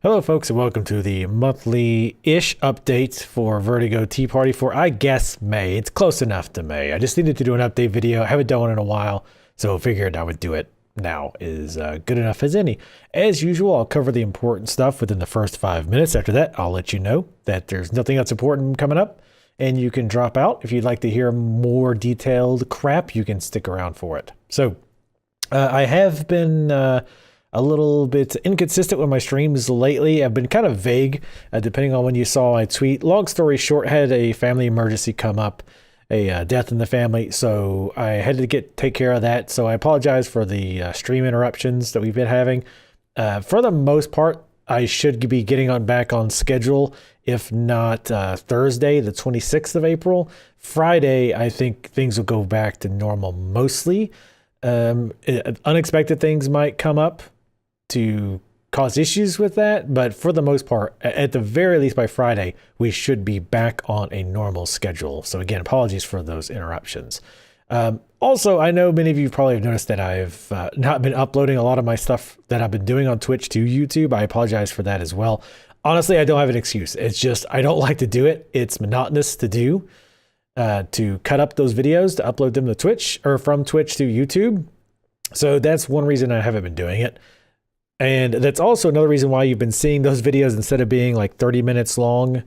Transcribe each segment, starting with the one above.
Hello, folks, and welcome to the monthly-ish update for Vertigo Tea Party for, I guess, May. It's close enough to May. I just needed to do an update video. I haven't done one in a while, so figured I would do it now. Is good enough as any. As usual, I'll cover the important stuff within the first 5 minutes. After that, I'll let you know that there's nothing else important coming up, and you can drop out. If you'd like to hear more detailed crap, you can stick around for it. So, I have been... a little bit inconsistent with my streams lately. I've been kind of vague, depending on when you saw my tweet. Long story short, had a family emergency come up, a death in the family, so I had to take care of that. So I apologize for the stream interruptions that we've been having. For the most part, I should be getting back on schedule, if not Thursday, the 26th of April. Friday, I think things will go back to normal mostly. Unexpected things might come up to cause issues with that, but for the most part, at the very least by Friday, we should be back on a normal schedule. So again, apologies for those interruptions. Also, I know many of you probably have noticed that I've not been uploading a lot of my stuff that I've been doing on Twitch to YouTube. I apologize for that as well. Honestly, I don't have an excuse. It's just I don't like to do it. It's monotonous to do, to cut up those videos, to upload them to Twitch or from Twitch to YouTube. So that's one reason I haven't been doing it. And that's also another reason why you've been seeing those videos, instead of being like 30 minutes long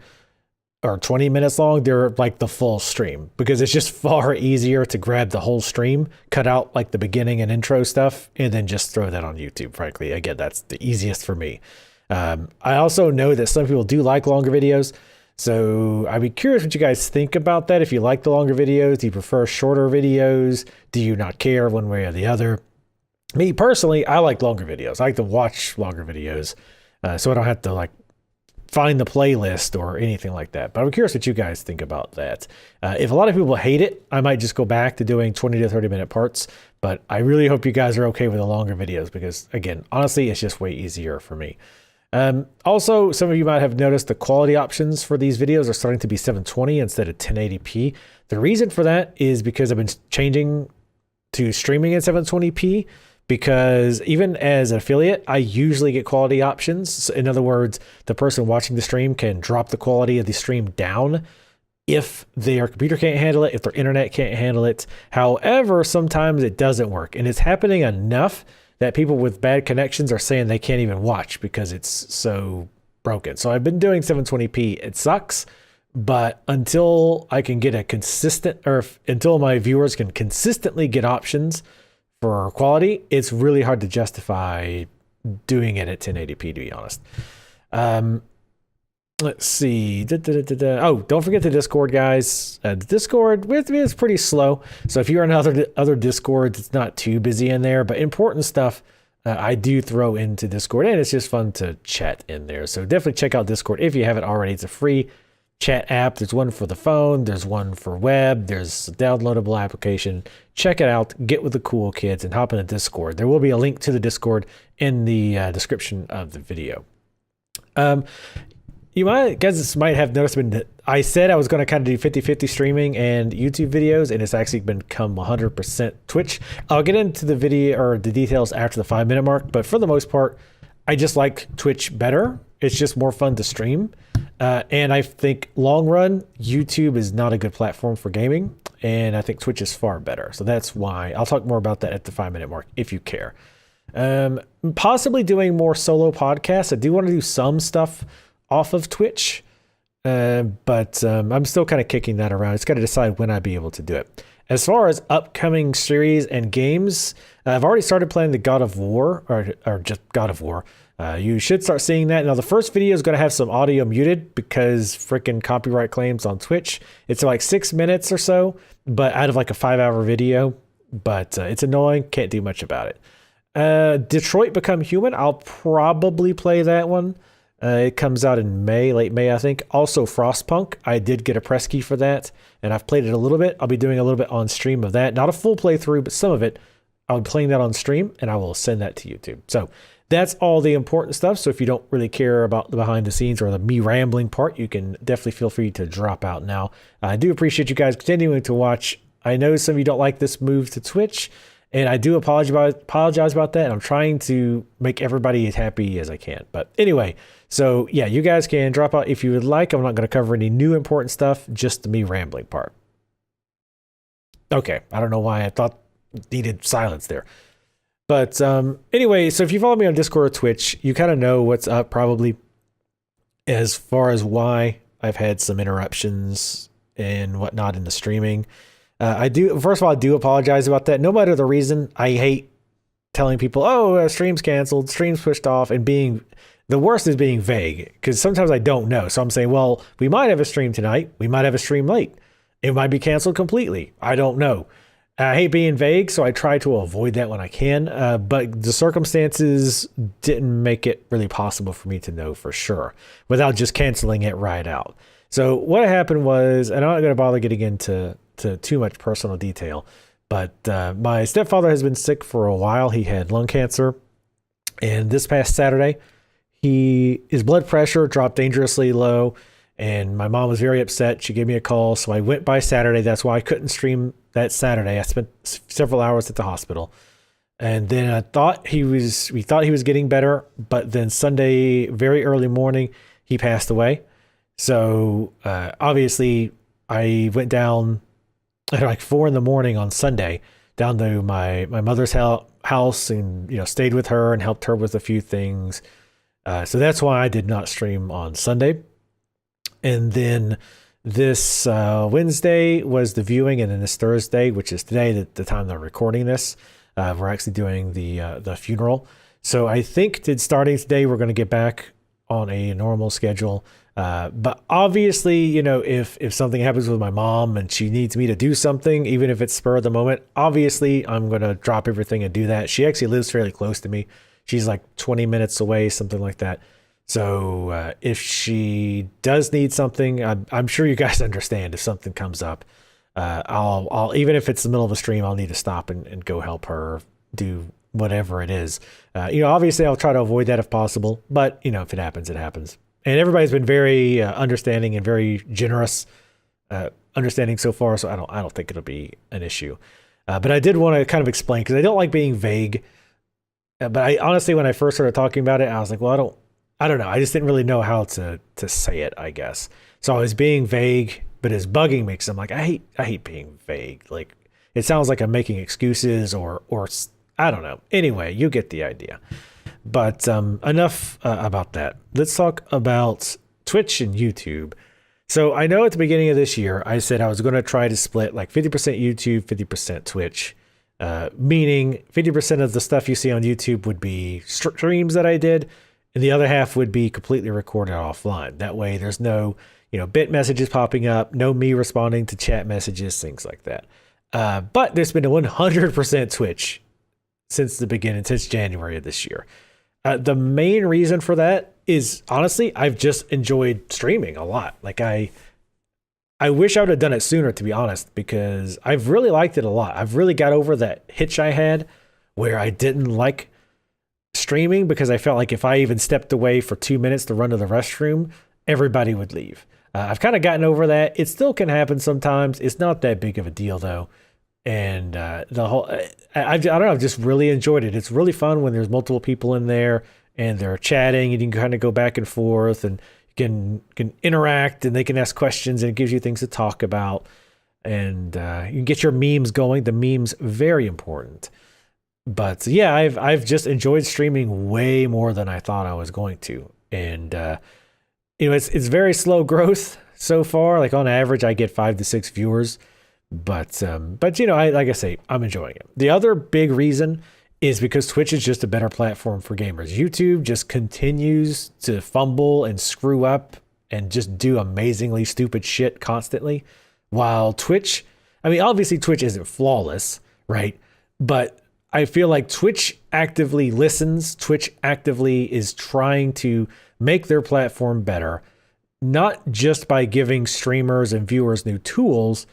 or 20 minutes long, they're like the full stream, because it's just far easier to grab the whole stream, cut out like the beginning and intro stuff, and then just throw that on YouTube. Frankly, again, that's the easiest for me. I also know that some people do like longer videos, so I'd be curious what you guys think about that. If you like the longer videos, do you prefer shorter videos? Do you not care one way or the other? Me personally, I like longer videos. I like to watch longer videos, so I don't have to like find the playlist or anything like that. But I'm curious what you guys think about that. If a lot of people hate it, I might just go back to doing 20 to 30 minute parts. But I really hope you guys are okay with the longer videos, because again, honestly, it's just way easier for me. Also, some of you might have noticed the quality options for these videos are starting to be 720 instead of 1080p. The reason for that is because I've been changing to streaming at 720p. Because even as an affiliate, I usually get quality options. In other words, the person watching the stream can drop the quality of the stream down if their computer can't handle it, if their internet can't handle it. However, sometimes it doesn't work. And it's happening enough that people with bad connections are saying they can't even watch because it's so broken. So I've been doing 720p. It sucks. But until I can get a consistent, or until my viewers can consistently get options for quality, it's really hard to justify doing it at 1080p, to be honest. Let's see. Oh, don't forget the Discord, guys. The Discord with me is pretty slow. So if you're on other Discords, it's not too busy in there. But important stuff I do throw into Discord, and it's just fun to chat in there. So definitely check out Discord if you haven't already. It's a free chat app. There's one for the phone, there's one for web, there's a downloadable application. Check it out, get with the cool kids, and hop in the Discord. There will be a link to the Discord in the description of the video. You guys might have noticed that I said I was going to kind of do 50-50 streaming and YouTube videos, and it's actually become 100% Twitch. I'll get into the video or the details after the 5 minute mark, but for the most part, I just like Twitch better. It's just more fun to stream. And I think long run, YouTube is not a good platform for gaming. And I think Twitch is far better. So that's why I'll talk more about that at the 5 minute mark, if you care. Possibly doing more solo podcasts. I do want to do some stuff off of Twitch. But I'm still kind of kicking that around. It's got to decide when I'd be able to do it. As far as upcoming series and games, I've already started playing the God of War, or just God of War. You should start seeing that. Now, the first video is going to have some audio muted because freaking copyright claims on Twitch. It's like 6 minutes or so, but out of like a 5-hour video. But it's annoying. Can't do much about it. Detroit Become Human. I'll probably play that one. It comes out in May, late May, I think. Also, Frostpunk. I did get a press key for that, and I've played it a little bit. I'll be doing a little bit on stream of that. Not a full playthrough, but some of it. I'll be playing that on stream, and I will send that to YouTube. So that's all the important stuff. So if you don't really care about the behind the scenes or the me rambling part, you can definitely feel free to drop out now. I do appreciate you guys continuing to watch. I know some of you don't like this move to Twitch, And I do apologize about that. I'm trying to make everybody as happy as I can. But anyway, so yeah, you guys can drop out if you would like. I'm not going to cover any new important stuff, just the me rambling part. Okay, I don't know why I thought needed silence there. But anyway, so if you follow me on Discord or Twitch, you kind of know what's up probably as far as why I've had some interruptions and whatnot in the streaming. First of all, I do apologize about that. No matter the reason, I hate telling people, oh, stream's canceled, stream's pushed off, and the worst is being vague, because sometimes I don't know. So I'm saying, well, we might have a stream tonight. We might have a stream late. It might be canceled completely. I don't know. I hate being vague, so I try to avoid that when I can. But the circumstances didn't make it really possible for me to know for sure without just canceling it right out. So what happened was, and I'm not going to bother getting into too much personal detail, but my stepfather has been sick for a while. He had lung cancer, and this past Saturday, his blood pressure dropped dangerously low, and my mom was very upset. She gave me a call, so I went by Saturday. That's why I couldn't stream that Saturday. I spent several hours at the hospital, and then we thought he was getting better, but then Sunday, very early morning, he passed away. So obviously, I went down at like 4 a.m. on Sunday down to my mother's house and stayed with her and helped her with a few things. So that's why I did not stream on Sunday. And then this Wednesday was the viewing, and then this Thursday, which is today, the time that I'm recording this, we're actually doing the funeral. So I think that starting today, we're going to get back on a normal schedule. But obviously, if something happens with my mom and she needs me to do something, even if it's spur of the moment, obviously I'm going to drop everything and do that. She actually lives fairly close to me. She's like 20 minutes away, something like that. So if she does need something, I'm sure you guys understand if something comes up. I'll even if it's the middle of a stream, I'll need to stop and go help her do whatever it is. Obviously I'll try to avoid that if possible, but if it happens, it happens. And everybody's been very understanding and very generous, understanding so far. So I don't think it'll be an issue. But I did want to kind of explain, because I don't like being vague. But I honestly, when I first started talking about it, I was like, well, I don't know. I just didn't really know how to say it, I guess. So I was being vague, but it's bugging me, because I'm like, I hate being vague. Like, it sounds like I'm making excuses or I don't know. Anyway, you get the idea. But enough about that. Let's talk about Twitch and YouTube. So I know at the beginning of this year, I said I was going to try to split like 50% YouTube, 50% Twitch, meaning 50% of the stuff you see on YouTube would be streams that I did, and the other half would be completely recorded offline. That way there's no, bit messages popping up, no me responding to chat messages, things like that. But there's been a 100% Twitch since the beginning, since January of this year. The main reason for that is, honestly, I've just enjoyed streaming a lot. Like I wish I would have done it sooner, to be honest, because I've really liked it a lot. I've really got over that hitch I had where I didn't like streaming, because I felt like if I even stepped away for 2 minutes to run to the restroom, everybody would leave. I've kind of gotten over that. It still can happen sometimes. It's not that big of a deal, though. And the whole, I don't know, I've just really enjoyed it. It's really fun when there's multiple people in there and they're chatting, and you can kind of go back and forth, and you can interact, and they can ask questions, and it gives you things to talk about. And you can get your memes going. The memes, very important. But yeah, I've just enjoyed streaming way more than I thought I was going to. And it's very slow growth so far. Like on average, I get 5 to 6 viewers. But like I say, I'm enjoying it. The other big reason is because Twitch is just a better platform for gamers. YouTube just continues to fumble and screw up and just do amazingly stupid shit constantly. While Twitch, obviously Twitch isn't flawless, right? But I feel like Twitch actively listens. Twitch actively is trying to make their platform better, not just by giving streamers and viewers new tools,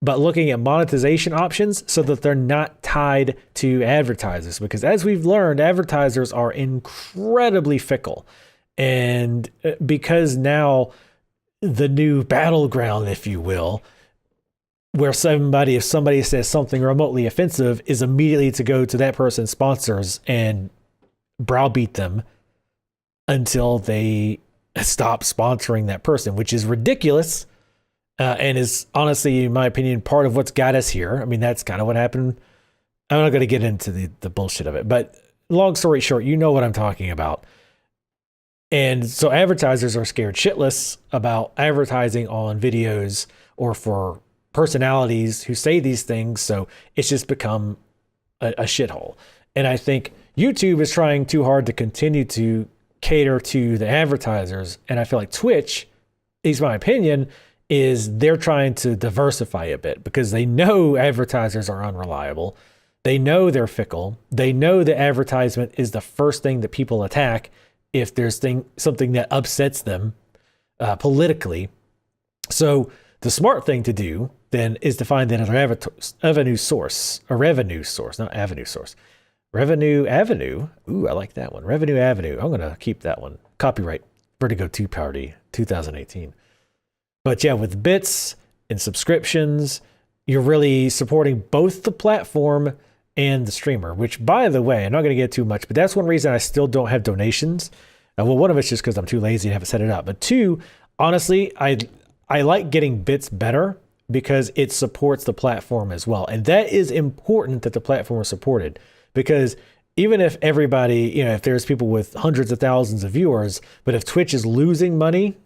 but looking at monetization options so that they're not tied to advertisers. Because as we've learned, advertisers are incredibly fickle. And because now the new battleground, if you will, where if somebody says something remotely offensive, is immediately to go to that person's sponsors and browbeat them until they stop sponsoring that person, which is ridiculous. And is honestly, in my opinion, part of what's got us here. I mean, that's kind of what happened. I'm not going to get into the bullshit of it, but long story short, you know what I'm talking about. And so advertisers are scared shitless about advertising on videos or for personalities who say these things. So it's just become a shithole. And I think YouTube is trying too hard to continue to cater to the advertisers. And I feel like Twitch, at least my opinion, is they're trying to diversify a bit because they know advertisers are unreliable. They know they're fickle. They know the advertisement is the first thing that people attack if there's something that upsets them politically. So the smart thing to do then is to find another revenue source. Revenue Avenue. Ooh, I like that one. Revenue Avenue. I'm going to keep that one. Copyright Vertigo 2 Party 2018. But yeah, with bits and subscriptions, you're really supporting both the platform and the streamer, which, by the way, I'm not going to get too much, but that's one reason I still don't have donations. Well, one of it's just because I'm too lazy to have it set it up. But two, honestly, I like getting bits better because it supports the platform as well. And that is important that the platform is supported, because even if everybody, if there's people with hundreds of thousands of viewers, but if Twitch is losing money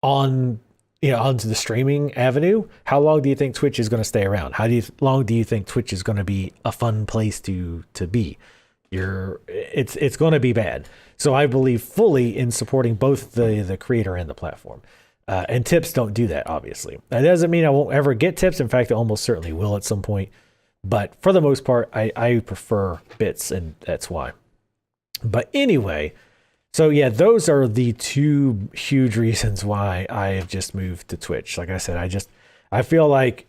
onto the streaming avenue, how long do you think Twitch is going to stay around? Long do you think Twitch is going to be a fun place to be? It's going to be bad. So I believe fully in supporting both the creator and the platform. And tips don't do that, obviously. That doesn't mean I won't ever get tips. In fact, I almost certainly will at some point. But for the most part, I prefer bits, and that's why. But anyway, so yeah, those are the two huge reasons why I have just moved to Twitch. Like I said, I feel like,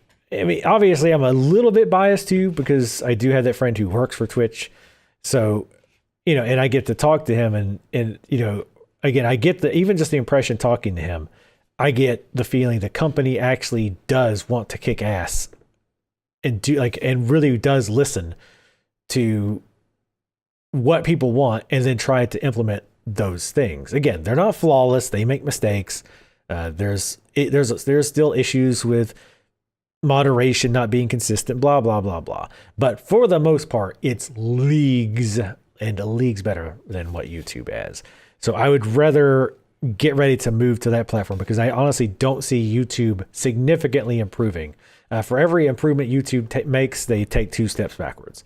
obviously I'm a little bit biased too, because I do have that friend who works for Twitch. So, and I get to talk to him and again, I get even just the impression talking to him, I get the feeling the company actually does want to kick ass and and really does listen to what people want and then try to implement those things. Again, they're not flawless. They make mistakes. There's still issues with moderation not being consistent, blah, blah, blah, blah. But for the most part, it's leagues better than what YouTube has. So I would rather get ready to move to that platform, because I honestly don't see YouTube significantly improving. For every improvement YouTube makes, they take 2 steps backwards.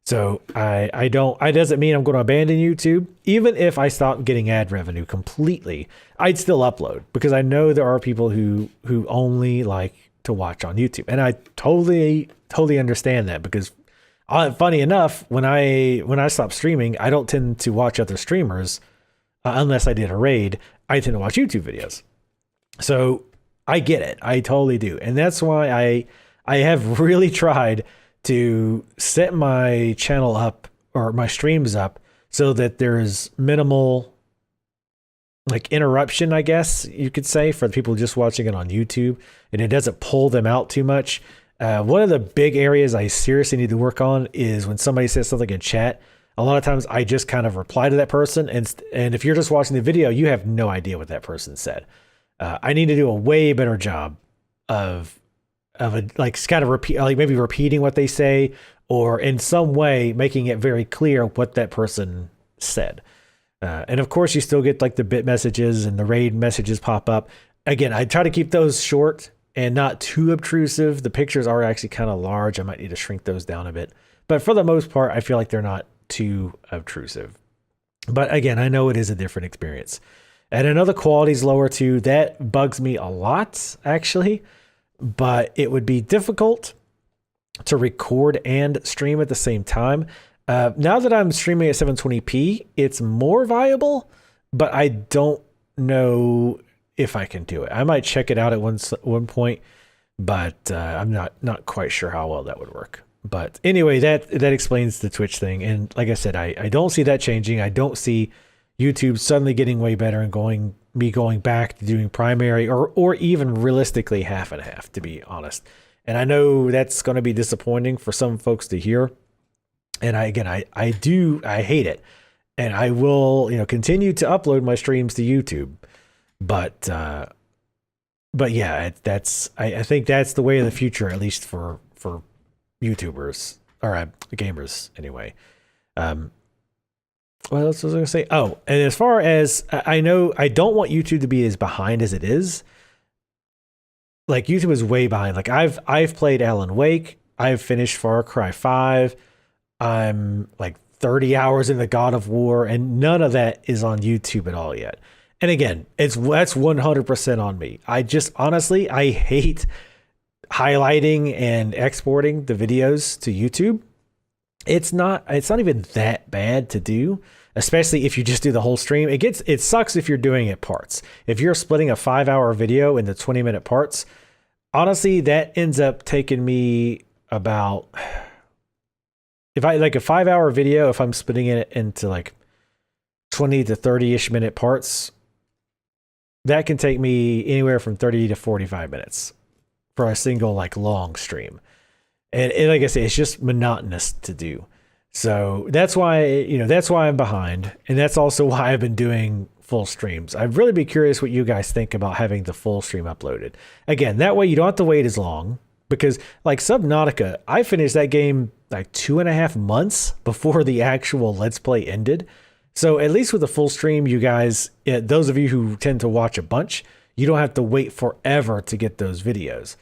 So I doesn't mean I'm going to abandon YouTube. Even if I stop getting ad revenue completely, I'd still upload, because I know there are people who only like to watch on YouTube. And I totally understand that, because funny enough, when I stop streaming, I don't tend to watch other streamers unless I did a raid. I tend to watch YouTube videos. So I get it. I totally do. And that's why I have really tried to set my channel up, or my streams up, so that there's minimal interruption, I guess you could say, for the people just watching it on YouTube, and it doesn't pull them out too much. One of the big areas I seriously need to work on is when somebody says something in chat. A lot of times I just kind of reply to that person, and if you're just watching the video, you have no idea what that person said. I need to do a way better job of maybe repeating what they say, or in some way making it very clear what that person said. And of course, you still get the bit messages and the raid messages pop up. Again, I try to keep those short and not too obtrusive. The pictures are actually kind of large. I might need to shrink those down a bit. But for the most part, I feel like they're not too obtrusive. But again, I know it is a different experience. And another quality's lower too. That bugs me a lot, actually. But it would be difficult to record and stream at the same time. Now that I'm streaming at 720p, it's more viable, but I don't know if I can do it. I might check it out at one point, but I'm not quite sure how well that would work. But anyway, that explains the Twitch thing. And like I said, I don't see that changing. I don't see YouTube suddenly getting way better and going back to doing primary or even realistically half and half, to be honest. And I know that's going to be disappointing for some folks to hear. And I hate it. And I will, continue to upload my streams to YouTube. But yeah, I think that's the way of the future, at least for YouTubers or gamers anyway. What else was I going to say? Oh, and as far as I know, I don't want YouTube to be as behind as it is. Like YouTube is way behind. Like I've played Alan Wake. I've finished Far Cry 5. I'm like 30 hours in the God of War, and none of that is on YouTube at all yet. And again, that's 100% on me. Honestly, I hate highlighting and exporting the videos to YouTube. It's not even that bad to do, especially if you just do the whole stream. It sucks if you're doing it parts. If you're splitting a 5-hour video into 20-minute parts, honestly, that ends up taking me about, if I like a 5-hour video, if I'm splitting it into like 20 to 30-ish minute parts, that can take me anywhere from 30 to 45 minutes for a single like long stream. And like I say, it's just monotonous to do. So that's why I'm behind. And that's also why I've been doing full streams. I'd really be curious what you guys think about having the full stream uploaded. Again, that way you don't have to wait as long, because like Subnautica, I finished that game like 2.5 months before the actual Let's Play ended. So at least with a full stream, you guys, those of you who tend to watch a bunch, you don't have to wait forever to get those videos.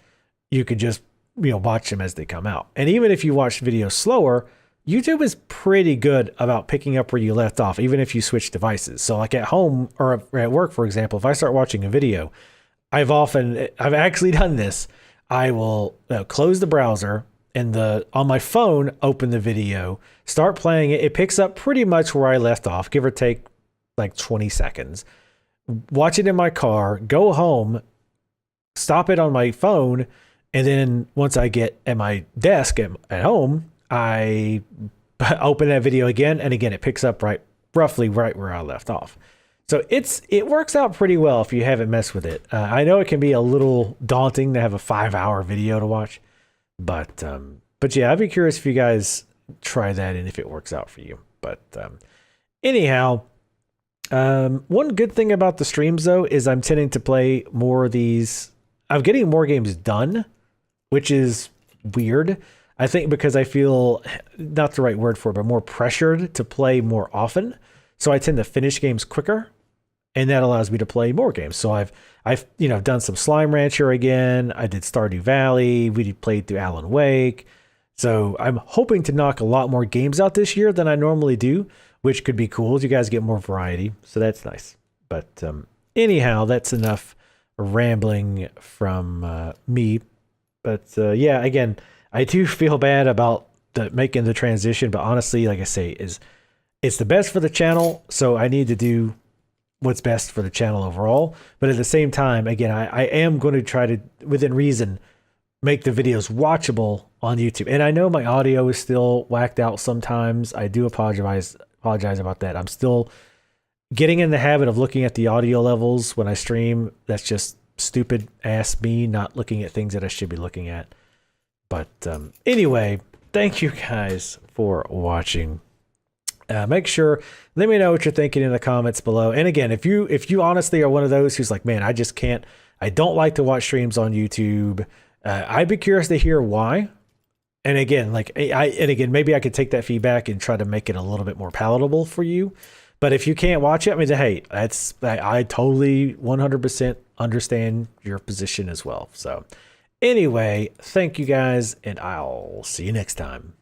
You could just watch them as they come out. And even if you watch videos slower, YouTube is pretty good about picking up where you left off, even if you switch devices. So like at home or at work, for example, if I start watching a video, I've actually done this. I will close the browser and on my phone, open the video, start playing it. It picks up pretty much where I left off, give or take like 20 seconds. Watch it in my car, go home, stop it on my phone, and then once I get at my desk at home, I open that video again, and again, it picks up roughly right where I left off. So it works out pretty well if you haven't messed with it. I know it can be a little daunting to have a 5-hour video to watch, but yeah, I'd be curious if you guys try that and if it works out for you. But anyhow, one good thing about the streams though is I'm tending to play more of these. I'm getting more games done, which is weird. I think because I feel, not the right word for it, but more pressured to play more often. So I tend to finish games quicker, and that allows me to play more games. So I've done some Slime Rancher again. I did Stardew Valley. We played through Alan Wake. So I'm hoping to knock a lot more games out this year than I normally do, which could be cool as you guys get more variety. So that's nice. But anyhow, that's enough rambling from me. But yeah, again, I do feel bad about making the transition, but honestly, like I say, it's the best for the channel, so I need to do what's best for the channel overall. But at the same time, again, I am going to try to, within reason, make the videos watchable on YouTube. And I know my audio is still whacked out sometimes. I do apologize about that. I'm still getting in the habit of looking at the audio levels when I stream. That's just stupid ass me not looking at things that I should be looking at. But anyway, thank you guys for watching. Make sure, let me know what you're thinking in the comments below. And again, if you honestly are one of those who's like, man, I don't like to watch streams on YouTube, I'd be curious to hear why. And again, maybe I could take that feedback and try to make it a little bit more palatable for you. But if you can't watch it, I mean, hey, I totally 100% understand your position as well. So anyway, thank you guys, and I'll see you next time.